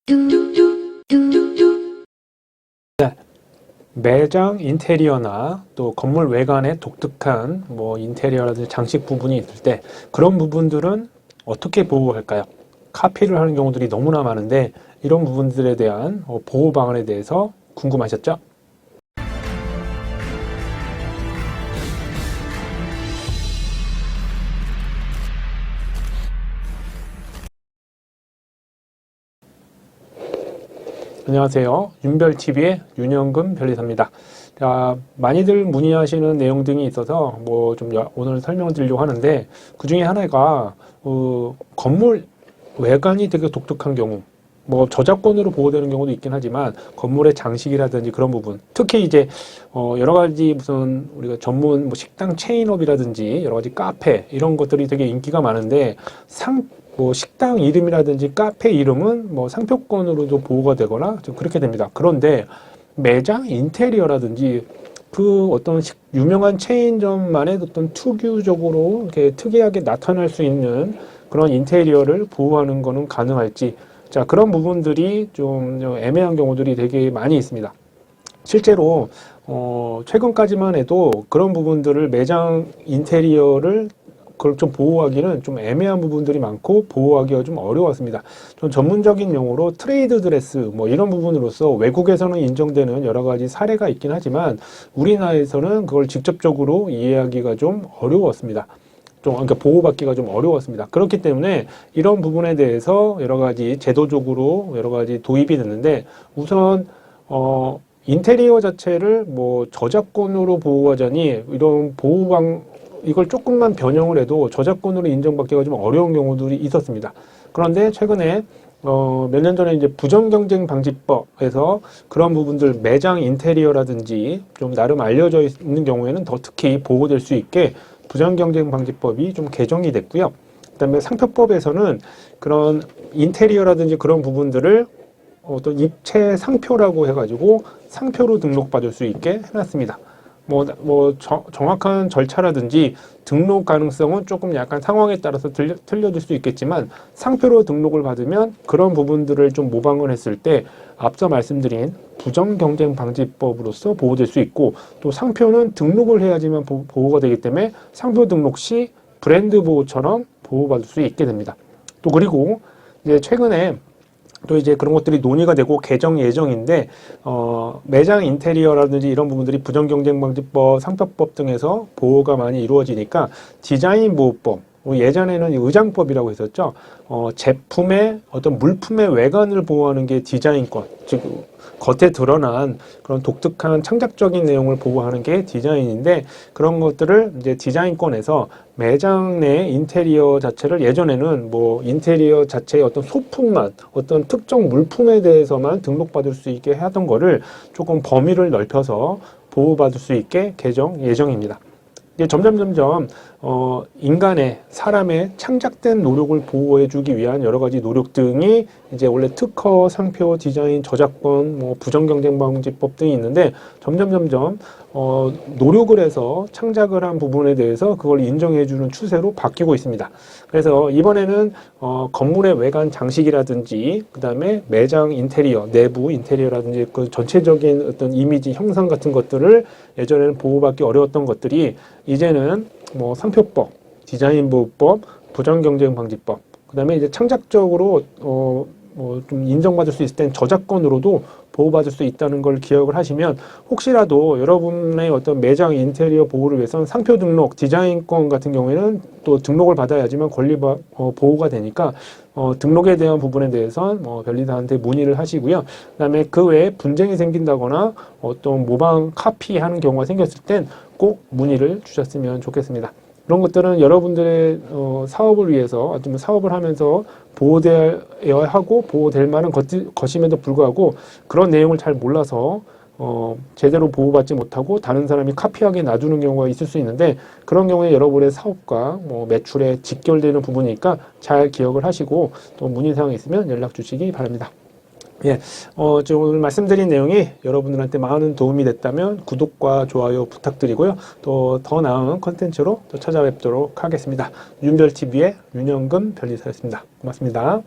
네, 매장 인테리어나 또 건물 외관에 독특한 인테리어라든지 장식 부분이 있을 때 그런 부분들은 어떻게 보호할까요? 카피를 하는 경우들이 너무나 많은데 이런 부분들에 대한 보호 방안에 대해서 궁금하셨죠? 안녕하세요. 윤별TV의 윤영금 변리사입니다. 자, 많이들 문의하시는 내용 등이 있어서 오늘 설명드리려고 하는데 그 중에 하나가 건물 외관이 되게 독특한 경우 저작권으로 보호되는 경우도 있긴 하지만 건물의 장식이라든지 그런 부분 특히 이제 여러 가지 무슨 우리가 전문 식당 체인업이라든지 여러 가지 카페 이런 것들이 되게 인기가 많은데 식당 이름이라든지 카페 이름은 상표권으로도 보호가 되거나 좀 그렇게 됩니다. 그런데 매장 인테리어라든지 그 어떤 유명한 체인점만의 어떤 특유적으로 이렇게 특이하게 나타날 수 있는 그런 인테리어를 보호하는 거는 가능할지, 자, 그런 부분들이 좀 애매한 경우들이 되게 많이 있습니다. 실제로 최근까지만 해도 그런 부분들을 매장 인테리어를 그걸 좀 보호하기는 좀 애매한 부분들이 많고 보호하기가 좀 어려웠습니다. 좀 전문적인 용어로 트레이드 드레스 이런 부분으로서 외국에서는 인정되는 여러 가지 사례가 있긴 하지만 우리나라에서는 그걸 직접적으로 이해하기가 좀 어려웠습니다. 그러니까 보호받기가 좀 어려웠습니다. 그렇기 때문에 이런 부분에 대해서 여러 가지 제도적으로 여러 가지 도입이 됐는데 우선 인테리어 자체를 저작권으로 보호하자니 이런 이걸 조금만 변형을 해도 저작권으로 인정받기가 좀 어려운 경우들이 있었습니다. 그런데 최근에 몇 년 전에 이제 부정경쟁방지법에서 그런 부분들 매장 인테리어라든지 좀 나름 알려져 있는 경우에는 더 특히 보호될 수 있게 부정경쟁방지법이 좀 개정이 됐고요. 그다음에 상표법에서는 그런 인테리어라든지 그런 부분들을 어떤 입체 상표라고 해가지고 상표로 등록받을 수 있게 해놨습니다. 정확한 절차라든지 등록 가능성은 조금 약간 상황에 따라서 틀려질 수 있겠지만 상표로 등록을 받으면 그런 부분들을 좀 모방을 했을 때 앞서 말씀드린 부정경쟁방지법으로서 보호될 수 있고 또 상표는 등록을 해야지만 보호가 되기 때문에 상표 등록 시 브랜드 보호처럼 보호받을 수 있게 됩니다. 또 그리고 이제 최근에 또 이제 그런 것들이 논의가 되고 개정 예정인데 매장 인테리어라든지 이런 부분들이 부정경쟁방지법, 상표법 등에서 보호가 많이 이루어지니까 디자인 보호법, 예전에는 의장법이라고 했었죠. 제품의 어떤 물품의 외관을 보호하는 게 디자인권, 즉 겉에 드러난 그런 독특한 창작적인 내용을 보호하는 게 디자인인데 그런 것들을 이제 디자인권에서 매장 내 인테리어 자체를 예전에는 인테리어 자체의 어떤 소품만 어떤 특정 물품에 대해서만 등록받을 수 있게 하던 거를 조금 범위를 넓혀서 보호받을 수 있게 개정 예정입니다. 이제 점점 인간의 사람의 창작된 노력을 보호해주기 위한 여러 가지 노력 등이 이제 원래 특허, 상표, 디자인, 저작권, 부정경쟁방지법 등이 있는데 점점 노력을 해서 창작을 한 부분에 대해서 그걸 인정해주는 추세로 바뀌고 있습니다. 그래서 이번에는 건물의 외관 장식이라든지 그 다음에 매장 인테리어, 내부 인테리어라든지 그 전체적인 어떤 이미지 형상 같은 것들을 예전에는 보호받기 어려웠던 것들이 이제는 상표법, 디자인보호법, 부정경쟁방지법, 그 다음에 이제 창작적으로 좀 인정받을 수 있을 땐 저작권으로도 보호받을 수 있다는 걸 기억을 하시면 혹시라도 여러분의 어떤 매장 인테리어 보호를 위해서는 상표 등록, 디자인권 같은 경우에는 또 등록을 받아야지만 보호가 되니까 등록에 대한 부분에 대해서는 변리사한테 문의를 하시고요. 그 다음에 그 외에 분쟁이 생긴다거나 어떤 모방 카피하는 경우가 생겼을 땐 꼭 문의를 주셨으면 좋겠습니다. 그런 것들은 여러분들의 사업을 위해서 아니면 사업을 하면서 보호되어야 하고 보호될 만한 것임에도 불구하고 그런 내용을 잘 몰라서 제대로 보호받지 못하고 다른 사람이 카피하게 놔두는 경우가 있을 수 있는데 그런 경우에 여러분의 사업과 매출에 직결되는 부분이니까 잘 기억을 하시고 또 문의사항이 있으면 연락 주시기 바랍니다. 예, 오늘 말씀드린 내용이 여러분들한테 많은 도움이 됐다면 구독과 좋아요 부탁드리고요. 또 더 나은 컨텐츠로 또 찾아뵙도록 하겠습니다. 윤별TV의 윤영금 변리사였습니다. 고맙습니다.